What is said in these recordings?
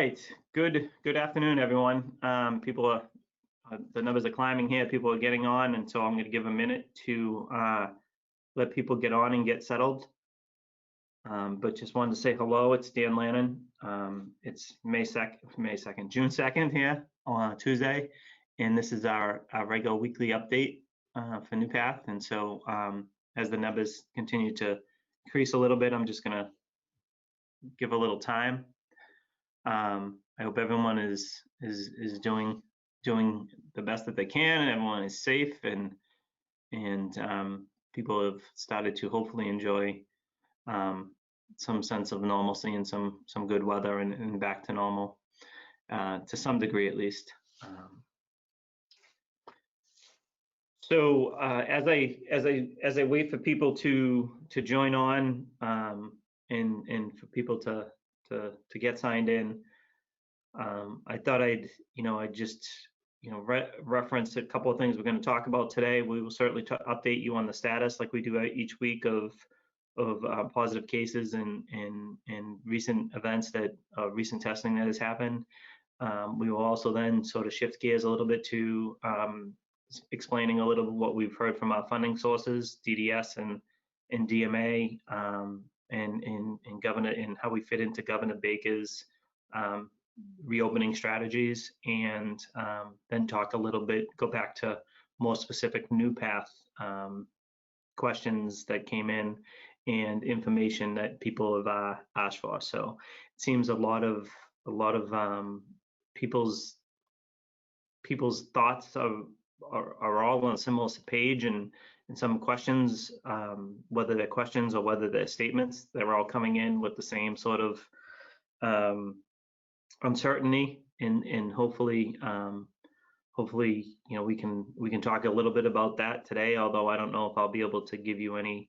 right. Good afternoon, everyone. People are the numbers are climbing here. People are getting on, and so I'm going to give a minute to let people get on and get settled. But just wanted to say hello. It's Dan Lannon. It's June 2nd here on Tuesday, and this is our regular weekly update for NuPath. And so as the numbers continue to increase a little bit, I'm just going to give a little time. I hope everyone is doing the best that they can, and everyone is safe, and people have started to hopefully enjoy some sense of normalcy and some good weather and back to normal to some degree at least. So as I wait for people to join on and for people to get signed in, I thought I'd just reference a couple of things we're going to talk about today. We will certainly update you on the status like we do each week of positive cases and recent events that recent testing that has happened. We will also then sort of shift gears a little bit to explaining a little bit what we've heard from our funding sources, DDS and DMA, and Governor, and how we fit into Governor Baker's reopening strategies, and then talk a little bit, go back to more specific NuPath questions that came in and information that people have asked for. So it seems a lot of people's thoughts are all on a similar page, and some questions, whether they're questions or whether they're statements, they're all coming in with the same sort of uncertainty, and hopefully we can talk a little bit about that today, although I don't know if I'll be able to give you any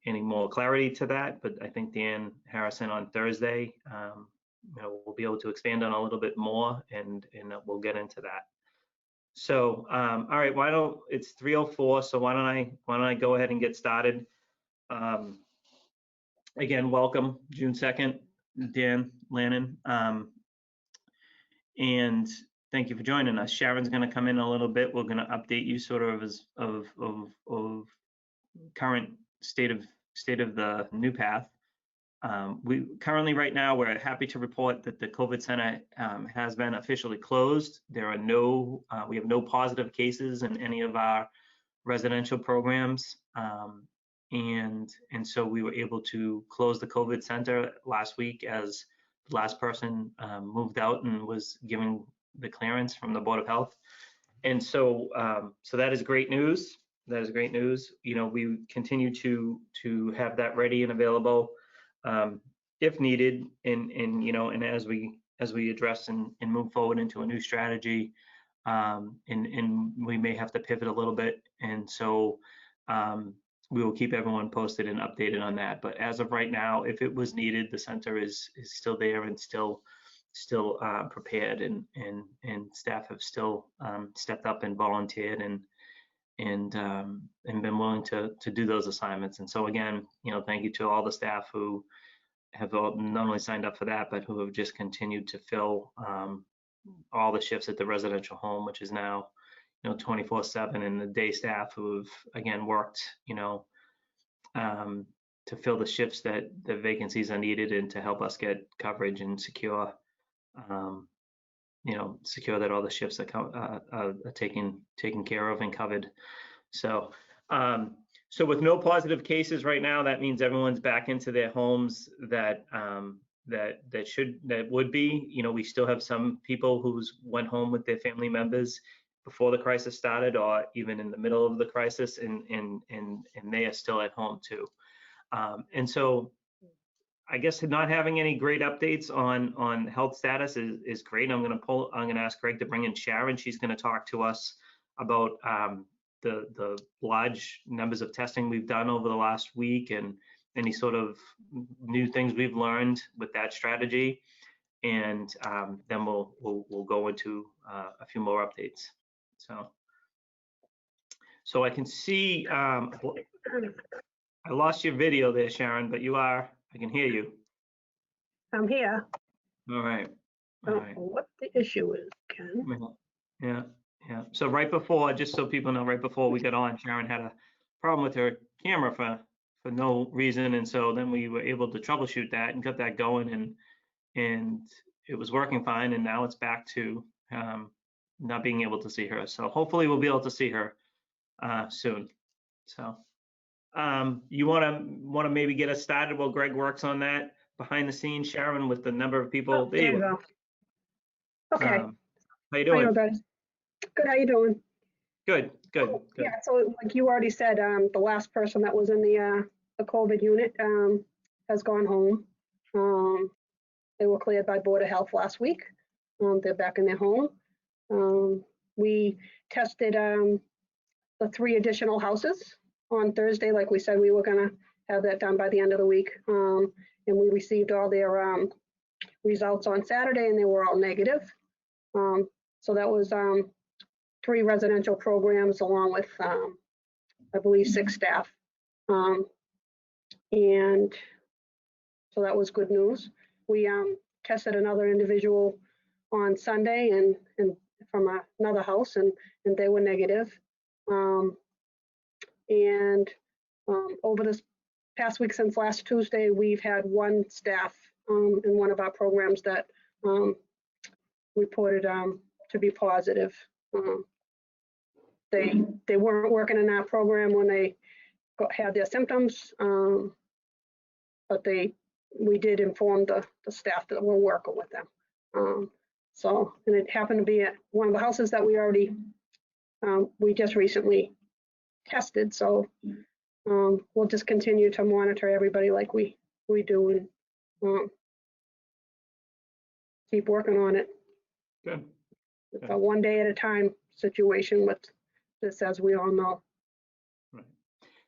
more clarity to that. But I think Dan Harrison on Thursday we'll be able to expand on a little bit more, and we'll get into that. So all right, it's 3:04, so why don't I go ahead and get started. Again, welcome, June 2nd, Dan Lannon, and thank you for joining us. Sharon's going to come in a little bit. We're going to update you sort of as of current state of the NuPath. We currently, right now, we're happy to report that the COVID center has been officially closed. There are we have no positive cases in any of our residential programs, and so we were able to close the COVID center last week as the last person moved out and was given the clearance from the Board of Health. And so so that is great news. That is great news. We continue to have that ready and available if needed, and as we address and move forward into a new strategy, and we may have to pivot a little bit, and so we will keep everyone posted and updated on that. But as of right now, if it was needed, the center is still there and still prepared, and staff have still stepped up and volunteered and been willing to do those assignments. And so again, thank you to all the staff who have not only signed up for that, but who have just continued to fill all the shifts at the residential home, which is now 24/7, and the day staff who have again worked to fill the shifts that the vacancies are needed, and to help us get coverage and secure secure that all the shifts are taken care of and covered. So so with no positive cases right now, that means everyone's back into their homes that would be. We still have some people who went home with their family members before the crisis started, or even in the middle of the crisis, and they are still at home too. And so I guess not having any great updates on health status is great. I'm going to ask Greg to bring in Sharon. She's going to talk to us about the large numbers of testing we've done over the last week, and any sort of new things we've learned with that strategy. And then we'll go into a few more updates. So I can see I lost your video there, Sharon, but I can hear you. I'm here. All right. I All don't right. know what the issue is, Ken. Yeah. Yeah. So right before, just so people know, right before we got on, Sharon had a problem with her camera for no reason, and so then we were able to troubleshoot that and got that going, and it was working fine, and now it's back to not being able to see her. So hopefully we'll be able to see her soon. So you want to maybe get us started while Greg works on that behind the scenes, Sharon, with the number of people. Oh, There there you you go. are. Okay. How you How you doing? doing, buddy? Good. How you doing? Good, good, Oh, good. yeah. So, like you already said, the last person that was in the COVID unit has gone home. Um, they were cleared by Board of Health last week. They're back in their home. We tested the 3 additional houses on Thursday, like we said we were gonna have that done by the end of the week. And we received all their results on Saturday, and they were all negative. So that was 3 residential programs along with, I believe, 6 staff. And so that was good news. We tested another individual on Sunday and from another house, and they were negative. And over this past week, since last Tuesday, we've had 1 staff in one of our programs that reported to be positive. They weren't working in that program when they had their symptoms, but we did inform the staff that we're working with them. And it happened to be at one of the houses that we just recently tested. So we'll just continue to monitor everybody like we do, and keep working on it. Good. It's a one day at a time situation with this, as we all know. Right.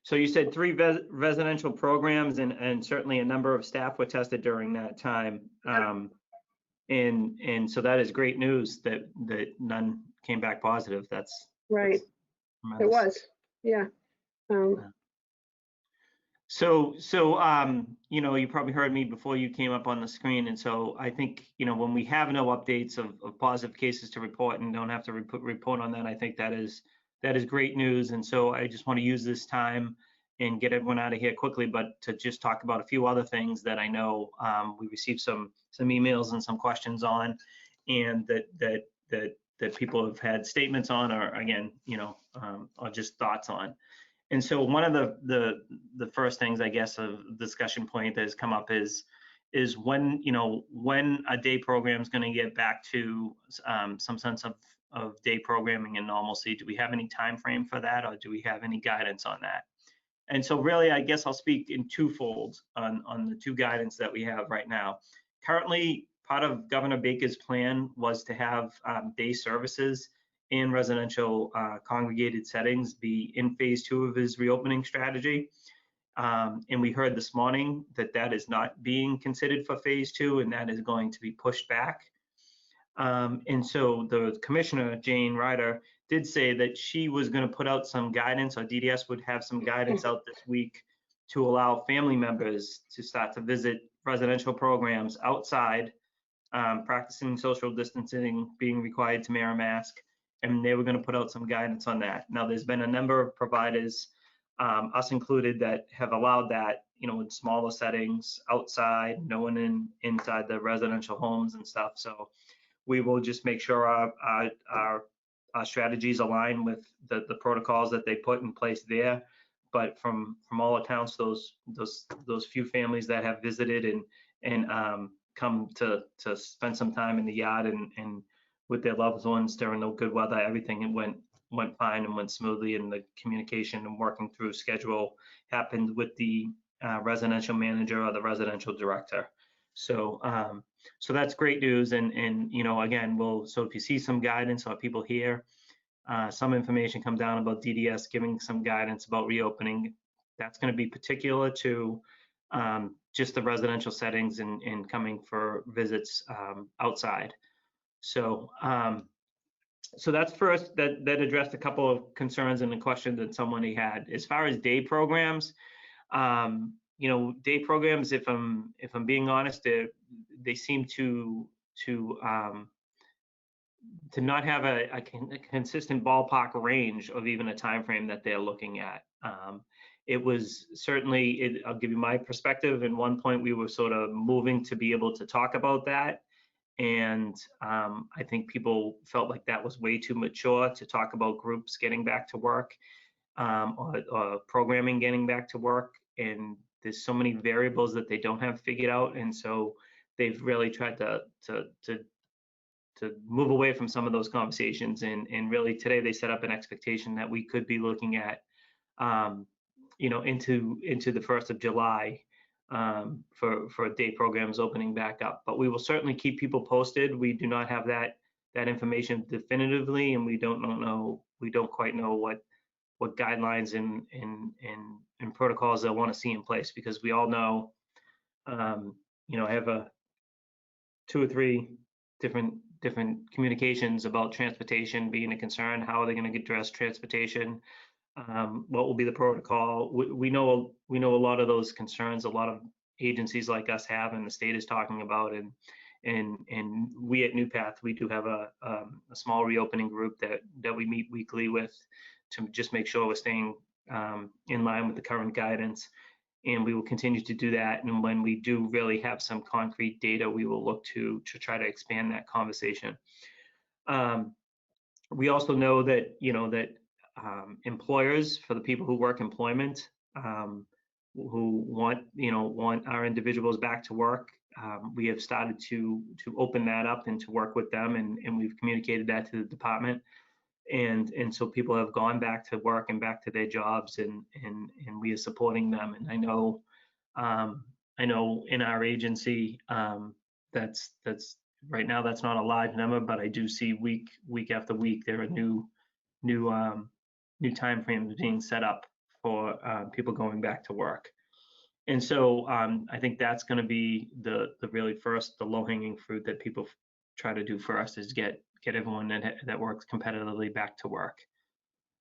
So you said 3 residential programs, and certainly a number of staff were tested during that time. And so that is great news that none came back positive. That's Right. It was. Yeah. So, you probably heard me before you came up on the screen. And so I think, when we have no updates of positive cases to report and don't have to report on that, I think that is great news. And so I just want to use this time and get everyone out of here quickly, but to just talk about a few other things that I know we received some emails and some questions on, and that people have had statements on, or again, or just thoughts on. And so one of the first things, I guess, of discussion point that has come up is when a day program is going to get back to some sense of day programming and normalcy. Do we have any time frame for that, or do we have any guidance on that? And so really, I guess I'll speak in twofold on the 2 guidance that we have right now. Currently, part of Governor Baker's plan was to have day services in residential congregated settings be in phase 2 of his reopening strategy. And we heard this morning that is not being considered for phase 2, and that is going to be pushed back. And so the commissioner, Jane Ryder, did say that she was going to put out some guidance, or DDS would have some guidance out this week to allow family members to start to visit residential programs outside, practicing social distancing, being required to wear a mask, and they were going to put out some guidance on that. Now, there's been a number of providers, us included, that have allowed that, in smaller settings, outside, no one inside the residential homes and stuff. So we will just make sure our strategies align with the protocols that they put in place there. But from all accounts, those few families that have visited and come to spend some time in the yard and with their loved ones during the good weather, everything went fine and went smoothly, and the communication and working through schedule happened with the residential manager or the residential director. So that's great news. And again, so if you see some guidance or people hear some information come down about DDS giving some guidance about reopening, that's going to be particular to just the residential settings and coming for visits outside. So that's first, that addressed a couple of concerns and the question that somebody had. As far as day programs, day programs, if I'm being honest, they seem to not have a consistent ballpark range of even a time frame that they're looking at. It was certainly, I'll give you my perspective. At one point, we were sort of moving to be able to talk about that. And I think people felt like that was way too mature to talk about groups getting back to work, or programming getting back to work. And there's so many variables that they don't have figured out. And so they've really tried to move away from some of those conversations. And really today they set up an expectation that we could be looking at, into the 1st of July, for day programs opening back up. But we will certainly keep people posted. We do not have that information definitively, and we don't quite know what guidelines and protocols they'll want to see in place, because we all know, I have 2 or 3 different communications about transportation being a concern. How are they going to address transportation? What will be the protocol? We know a lot of those concerns. A lot of agencies like us have, and the state is talking about. And we at NuPath, we do have a small reopening group that we meet weekly with, to just make sure we're staying in line with the current guidance. And we will continue to do that. And when we do really have some concrete data, we will look to try to expand that conversation. We also know that, employers, for the people who work employment, who want our individuals back to work, we have started to open that up and to work with them, and we've communicated that to the department. And so people have gone back to work and back to their jobs, and we are supporting them. And I know in our agency, that's right now, that's not a live number, but I do see week after week there are new time frames being set up for people going back to work. And so I think that's going to be the really first, the low-hanging fruit that people try to do first, is get everyone that works competitively back to work.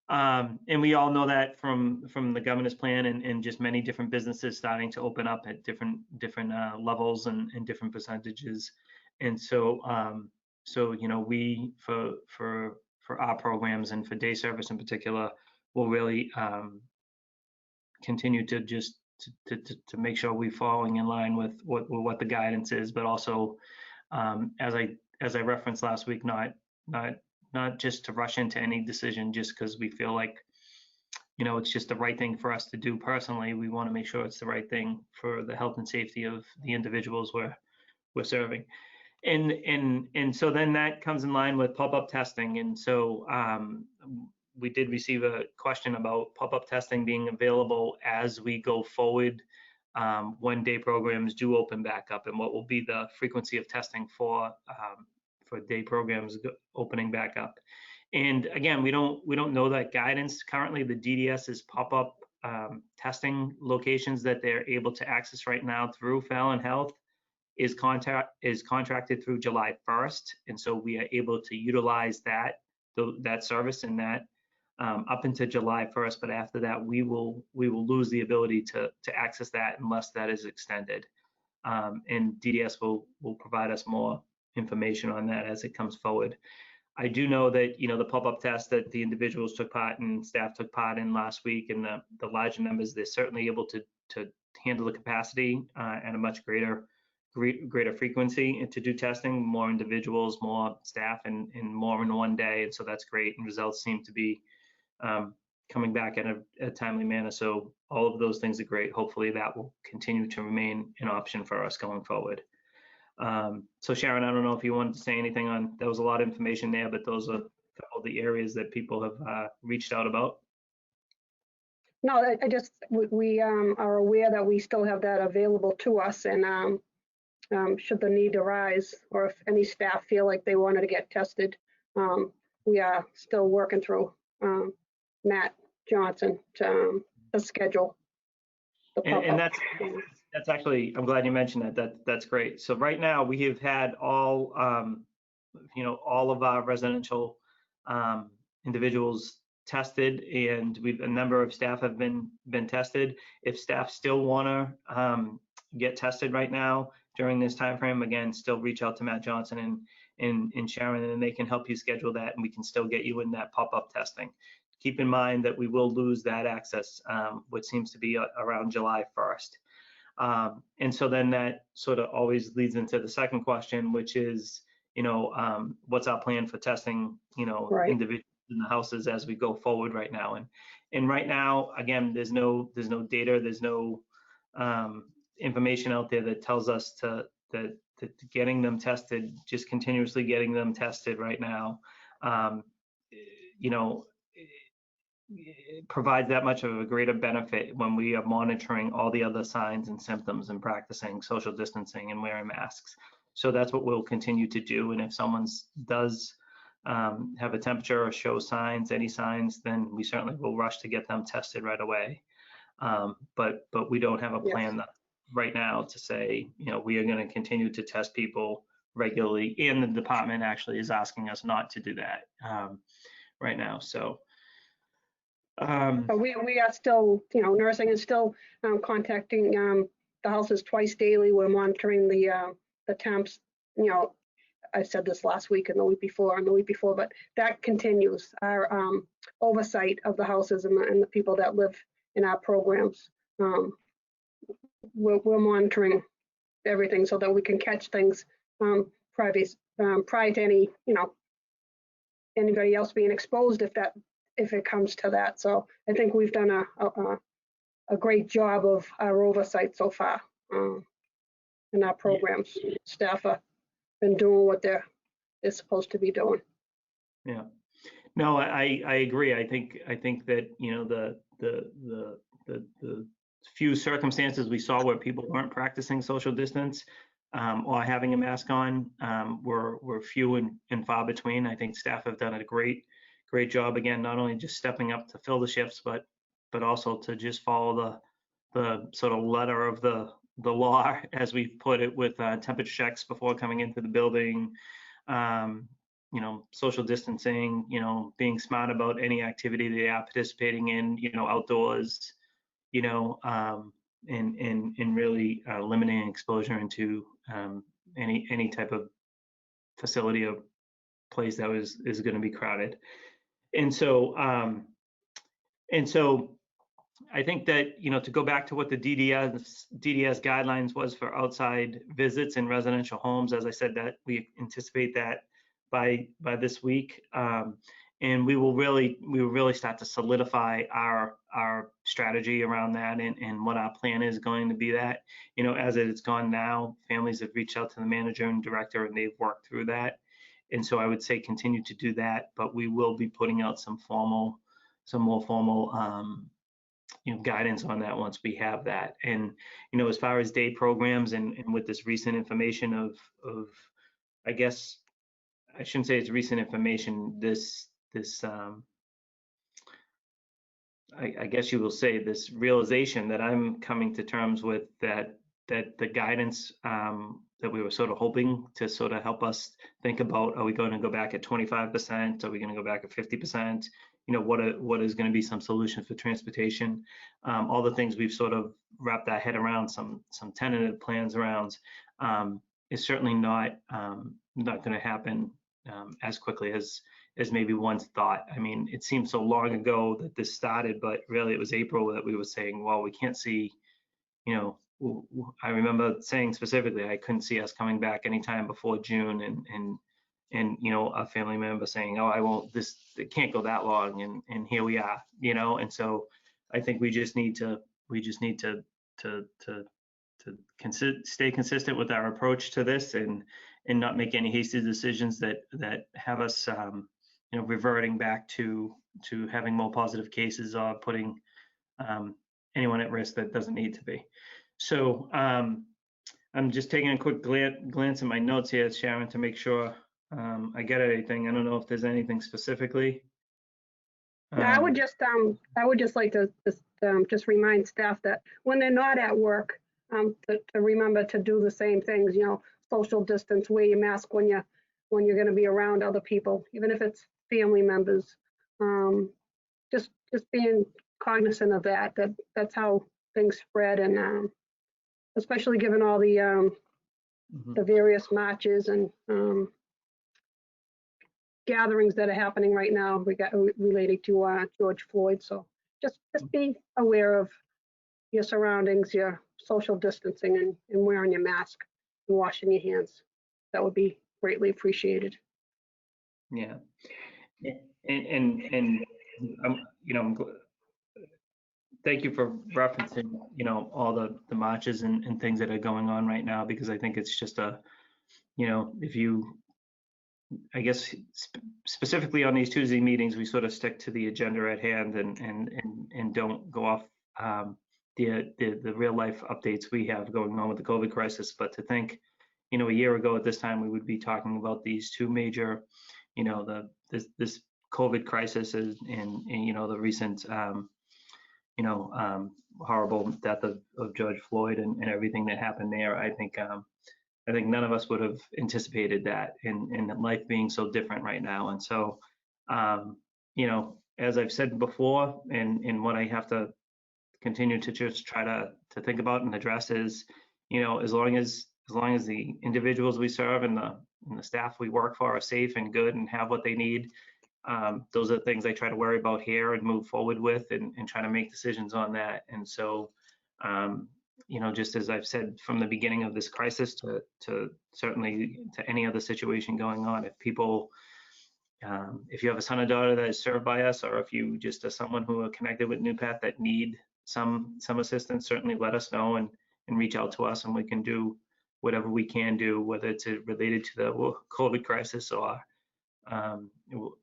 And we all know that from the governor's plan, and just many different businesses starting to open up at different levels and different percentages. And so we, for our programs and for day service in particular, will really continue to just to make sure we're falling in line with what the guidance is, but also, as I referenced last week, not just to rush into any decision just because we feel like it's just the right thing for us to do personally. We want to make sure it's the right thing for the health and safety of the individuals we're serving. And so then that comes in line with pop-up testing. And so we did receive a question about pop-up testing being available as we go forward, when day programs do open back up, and what will be the frequency of testing for day programs opening back up. And again, we don't know that guidance. Currently, the DDS's pop-up testing locations that they're able to access right now through Fallon Health is contracted through July 1st, and so we are able to utilize that service and that up until July 1st. But after that, we will lose the ability to access that unless that is extended. And DDS will provide us more information on that as it comes forward. I do know that the pop-up test that the individuals took part in, staff took part in last week, and the larger numbers, they're certainly able to handle the capacity at a much greater frequency, and to do testing, more individuals, more staff, and more in one day. And so that's great, and results seem to be coming back in a timely manner. So all of those things are great. Hopefully that will continue to remain an option for us going forward. So Sharon, I don't know if you wanted to say anything on, there was a lot of information there, but those are a couple of the areas that people have reached out about. No, I just, we are aware that we still have that available to us, and should the need arise, or if any staff feel like they wanted to get tested, we are still working through Matt Johnson to schedule. And that's actually, I'm glad you mentioned that. That's great. So right now we have had all of our residential individuals tested, and a number of staff have been tested. If staff still want to get tested right now during this time frame, again, still reach out to Matt Johnson and Sharon, and they can help you schedule that, and we can still get you in that pop-up testing. Keep in mind that we will lose that access, which seems to be around July 1st. And so then that sort of always leads into the second question, which is, what's our plan for testing, Right. individuals in the houses as we go forward right now. And right now, again, there's no data, there's no information out there that tells us that getting them tested, just continuously getting them tested right now, it provides that much of a greater benefit when we are monitoring all the other signs and symptoms and practicing social distancing and wearing masks. So that's what we'll continue to do. And if someone does have a temperature or show signs, any signs, then we certainly will rush to get them tested right away. But we don't have a plan right now to say, we are going to continue to test people regularly. And the department actually is asking us not to do that right now. So. But we are still, nursing is still contacting the houses twice daily. We're monitoring the temps. I said this last week and the week before, but that continues. Our oversight of the houses and the people that live in our programs. We're monitoring everything so that we can catch things prior to any, anybody else being exposed if it comes to that. So I think we've done a great job of our oversight so far in our programs. Staff have been doing what they're supposed to be doing. Yeah, no, I agree. I think that the few circumstances we saw where people weren't practicing social distance or having a mask on were few and far between. I think staff have done a great job, again, not only just stepping up to fill the shifts, but also to just follow the sort of letter of the law, as we put it, with temperature checks before coming into the building, social distancing, being smart about any activity they are participating in, outdoors, and really limiting exposure into any type of facility or place that is going to be crowded. And so I think that, to go back to what the DDS guidelines was for outside visits in residential homes, as I said, that we anticipate that by this week. And we will really start to solidify our strategy around that and what our plan is going to be. That, as it's gone now, families have reached out to the manager and director and they've worked through that. And so I would say continue to do that, but we will be putting out some more formal guidance on that once we have that. And as far as day programs and with this recent information of I guess I shouldn't say it's recent information, this I guess you will say this realization that I'm coming to terms with, that the guidance that we were sort of hoping to sort of help us think about, are we going to go back at 25%? Are we going to go back at 50%? What is going to be some solution for transportation? All the things we've sort of wrapped our head around, some tentative plans around, is certainly not going to happen as quickly as maybe once thought. I mean, it seems so long ago that this started, but really it was April that we were saying, well, we can't see, I remember saying specifically, I couldn't see us coming back anytime before June, and a family member saying, oh, it can't go that long, and here we are, and so I think we just need to stay consistent with our approach to this and not make any hasty decisions that have us reverting back to having more positive cases or putting anyone at risk that doesn't need to be. So I'm just taking a quick glance at my notes here, Sharon, to make sure I get anything. I don't know if there's anything specifically. I would just like to just remind staff that when they're not at work, to remember to do the same things. Social distance, wear your mask when you're going to be around other people, even if it's family members. just being cognizant of that's how things spread, and especially given all the various marches and gatherings that are happening right now related to George Floyd. So just be aware of your surroundings, your social distancing, and wearing your mask and washing your hands. That would be greatly appreciated. Yeah, and thank you for referencing, all the marches and things that are going on right now, because I think it's just if you, I guess, specifically on these Tuesday meetings, we sort of stick to the agenda at hand and don't go off the real life updates we have going on with the COVID crisis. But to think, a year ago at this time, we would be talking about these two major, this COVID crisis and the recent, horrible death of George Floyd and everything that happened there. I think none of us would have anticipated that, and life being so different right now. And so, as I've said before, and what I have to continue to just try to think about and address is, as long as the individuals we serve and the staff we work for are safe and good and have what they need, those are the things I try to worry about here and move forward with, and try to make decisions on that. And so, just as I've said from the beginning of this crisis to certainly to any other situation going on, if people, if you have a son or daughter that is served by us, or if you just are someone who are connected with NuPath that need some assistance, certainly let us know and reach out to us, and we can do whatever we can do, whether it's related to the COVID crisis or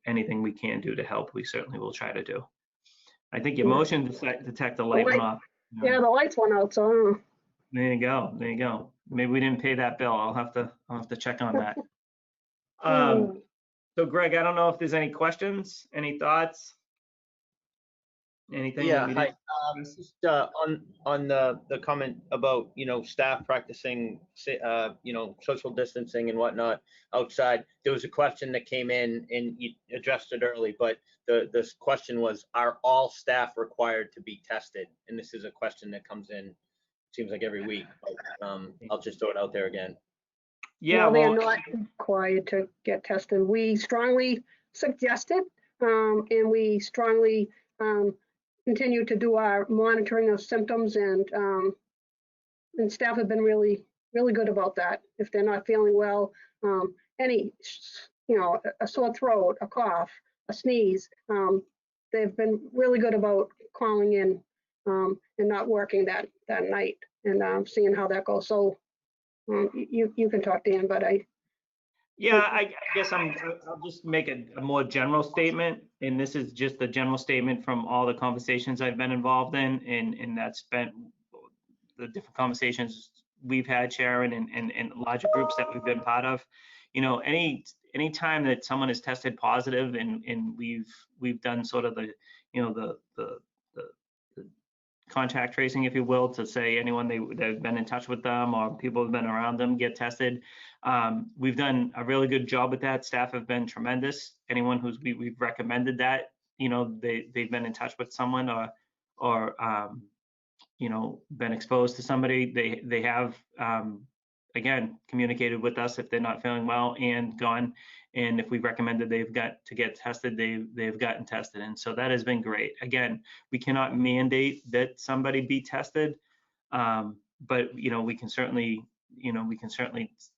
anything we can do to help. We certainly will try to do. I think your motion detector light went off. Yeah, the lights went out, so. There you go. Maybe we didn't pay that bill. I'll have to check on that. So Greg, I don't know if there's any questions, any thoughts, anything? Yeah, hi. Just on the comment about staff practicing social distancing and whatnot outside. There was a question that came in and you addressed it early, but this question was, are all staff required to be tested? And this is a question that comes in, seems like every week, but I'll just throw it out there again. Yeah, no, they're not required to get tested. We strongly suggest it, and we strongly continue to do our monitoring of symptoms, and staff have been really good about that. If they're not feeling well, any a sore throat, a cough, a sneeze, they've been really good about calling in and not working that night, and seeing how that goes. So you can talk, Dan, but I guess I'll just make a more general statement, and this is just a general statement from all the conversations I've been involved in, and that's been the different conversations we've had, Sharon, and larger groups that we've been part of. Any time that someone is tested positive, and we've done sort of the contact tracing, if you will, to say anyone they've been in touch with them or people have been around them get tested. We've done a really good job with that. Staff have been tremendous. Anyone we've recommended that, they've been in touch with someone or been exposed to somebody. They have again communicated with us if they're not feeling well and gone. And if we recommended they've got to get tested, they've gotten tested. And so that has been great. Again, we cannot mandate that somebody be tested, but we can certainly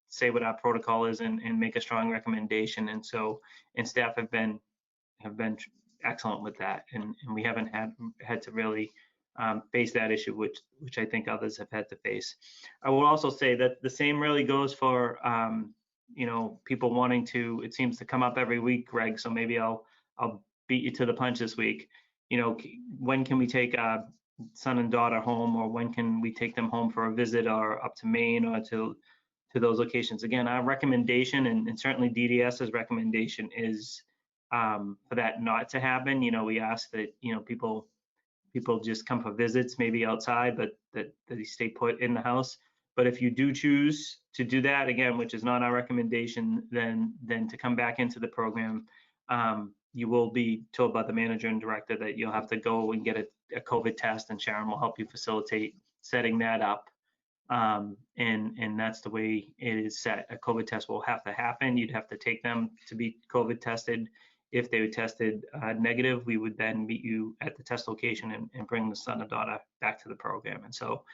say what our protocol is and make a strong recommendation. And staff have been excellent with that, and we haven't had to really face that issue, which I think others have had to face. I will also say that the same really goes for people wanting to. It seems to come up every week, Greg. So maybe I'll beat you to the punch this week. When can we take a son and daughter home, or when can we take them home for a visit, or up to Maine, or to those locations? Again, our recommendation, and certainly DDS's recommendation, is for that not to happen. We ask that people just come for visits, maybe outside, but that they stay put in the house. But if you do choose to do that, again, which is not our recommendation, then to come back into the program, you will be told by the manager and director that you'll have to go and get a COVID test, and Sharon will help you facilitate setting that up. And that's the way it is set. A COVID test will have to happen. You'd have to take them to be COVID tested. If they were tested negative, we would then meet you at the test location and bring the son or daughter back to the program. And so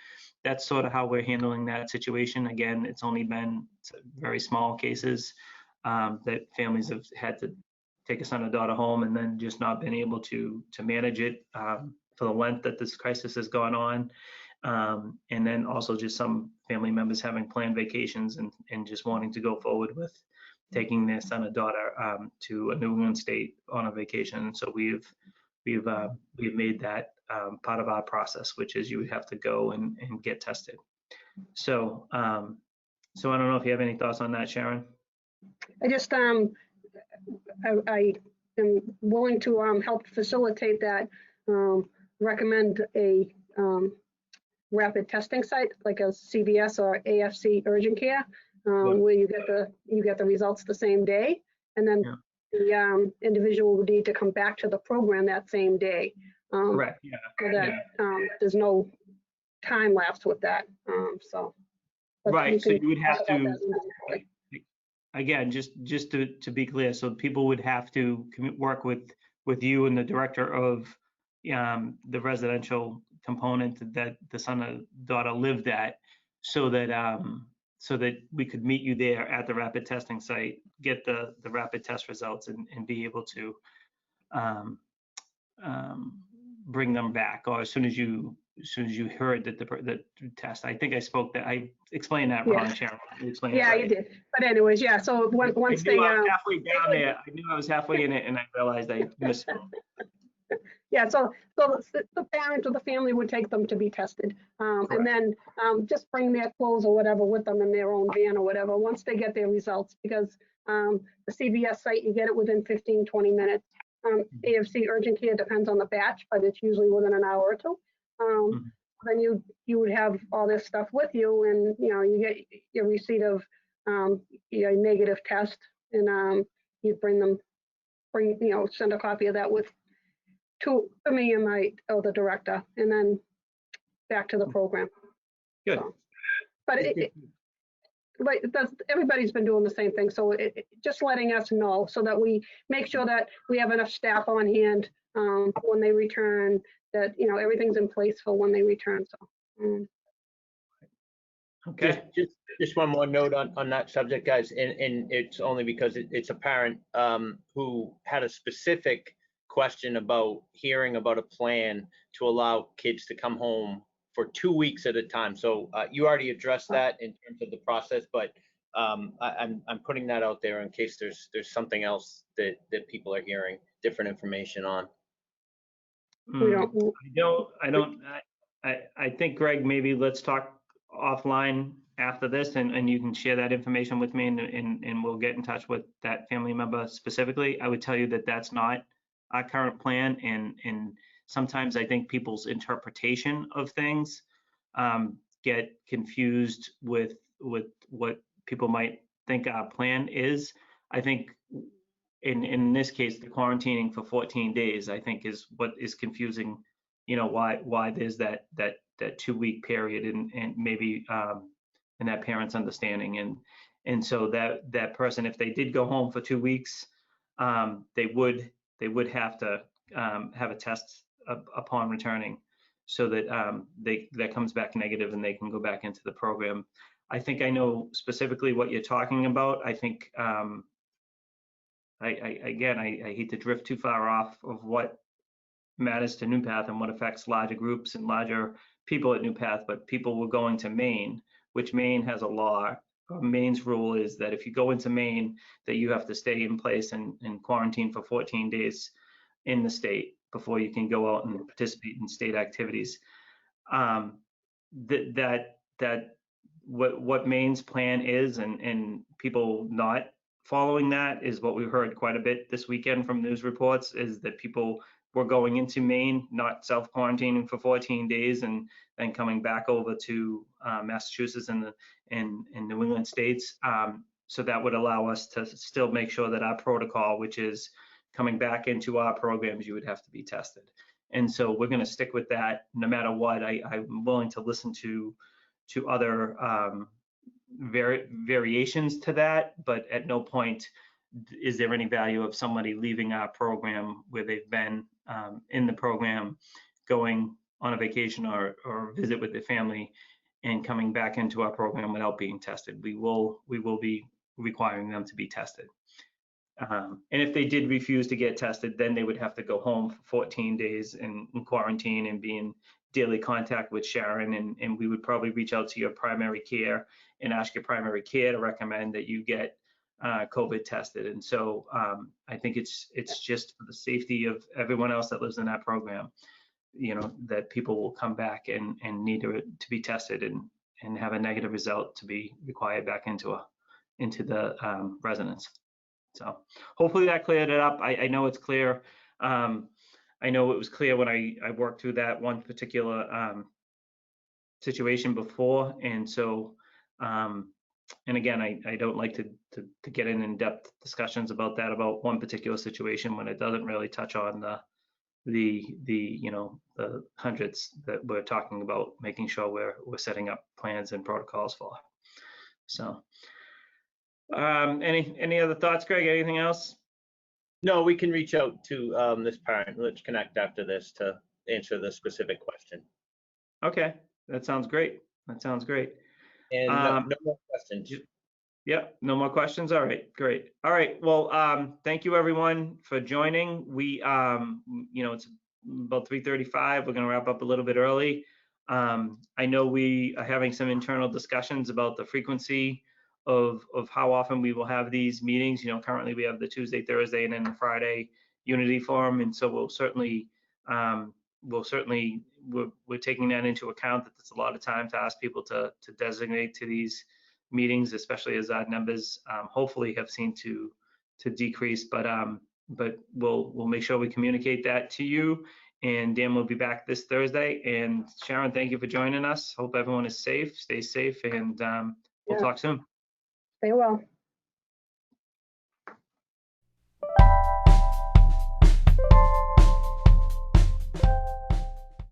that's sort of how we're handling that situation. Again, it's only been very small cases that families have had to take a son or daughter home and then just not been able to manage it for the length that this crisis has gone on. And then also just some family members having planned vacations and just wanting to go forward with taking their son or daughter to a New England state on a vacation. So we've made that part of our process, which is you would have to go and get tested. So so I don't know if you have any thoughts on that, Sharon. I just I am willing to help facilitate that. Recommend a rapid testing site like a CVS or AFC urgent care, where you get the results the same day, and then the individual would need to come back to the program that same day. Correct. Yeah. So that there's no time lapse with that. Right. So you would have to. Again, just to be clear, so people would have to work with you and the director of the residential component that the son or daughter lived at, so that we could meet you there at the rapid testing site, get the rapid test results, and be able to bring them back, or as soon as you heard that the test. I think I explained that wrong, Sharon. Yeah, you did. But anyways, yeah. So once they halfway down there, I knew I was halfway in it, and I realized I misspoke. Yeah, so the parent or the family would take them to be tested, and then just bring their clothes or whatever with them in their own van or whatever once they get their results, because the CVS site, you get it within 15, 20 minutes. AFC urgent care depends on the batch, but it's usually within an hour or two. Then you would have all this stuff with you, and you get your receipt of your negative test, and you send a copy of that to me and the director, and then back to the program. Good. So, but everybody's been doing the same thing, so just letting us know so that we make sure that we have enough staff on hand when they return, that everything's in place for when they return. So okay. Just one more note on that subject, guys, and it's only because it's a parent who had a specific question about hearing about a plan to allow kids to come home for 2 weeks at a time. So you already addressed that in terms of the process, but I'm putting that out there in case there's something else that people are hearing different information on. I think, Greg, maybe let's talk offline after this, and you can share that information with me, and we'll get in touch with that family member specifically. I would tell you that that's not our current plan, and sometimes I think people's interpretation of things get confused with what people might think our plan is. I think in this case, the quarantining for 14 days, I think, is what is confusing, why there's that 2 week period, and maybe in that parent's understanding. And so that person, if they did go home for 2 weeks, they would have to have a test upon returning, so that that comes back negative and they can go back into the program. I think I know specifically what you're talking about. I think I hate to drift too far off of what matters to NuPath and what affects larger groups and larger people at NuPath, but people were going to Maine, which Maine has a law. Maine's rule is that if you go into Maine, that you have to stay in place and quarantine for 14 days in the state before you can go out and participate in state activities. What Maine's plan is, and people not following that, is what we heard quite a bit this weekend from news reports, is that people were going into Maine, not self-quarantining for 14 days and then coming back over to Massachusetts and New England states. So that would allow us to still make sure that our protocol, which is coming back into our programs, you would have to be tested. And so we're going to stick with that no matter what. I'm willing to listen to other variations to that, but at no point is there any value of somebody leaving our program where they've been in the program, going on a vacation or visit with their family, and coming back into our program without being tested. We will be requiring them to be tested. And if they did refuse to get tested, then they would have to go home for 14 days in quarantine and be in daily contact with Sharon. And we would probably reach out to your primary care and ask your primary care to recommend that you get COVID tested. And so I think it's just for the safety of everyone else that lives in that program, that people will come back and need to be tested and have a negative result to be required back into the residence. So hopefully that cleared it up. I know it's clear. I know it was clear when I worked through that one particular situation before. And so, and again, I don't like to get in-depth discussions about one particular situation when it doesn't really touch on the hundreds that we're talking about, making sure we're setting up plans and protocols for. So. Any other thoughts, Greg? Anything else? No, we can reach out to this parent. Let's connect after this to answer the specific question. Okay, that sounds great. And no more questions. Yep, no more questions. All right, great. All right, well, thank you everyone for joining. We, it's about 3:35. We're going to wrap up a little bit early. I know we are having some internal discussions about the frequency of how often we will have these meetings. Currently we have the Tuesday, Thursday, and then the Friday Unity Forum, and so we're taking that into account, that there's a lot of time to ask people to designate to these meetings, especially as our numbers hopefully have seen to decrease. But we'll make sure we communicate that to you. And Dan will be back this Thursday. And Sharon, thank you for joining us. Hope everyone is safe. Stay safe, and we'll talk soon. Stay well.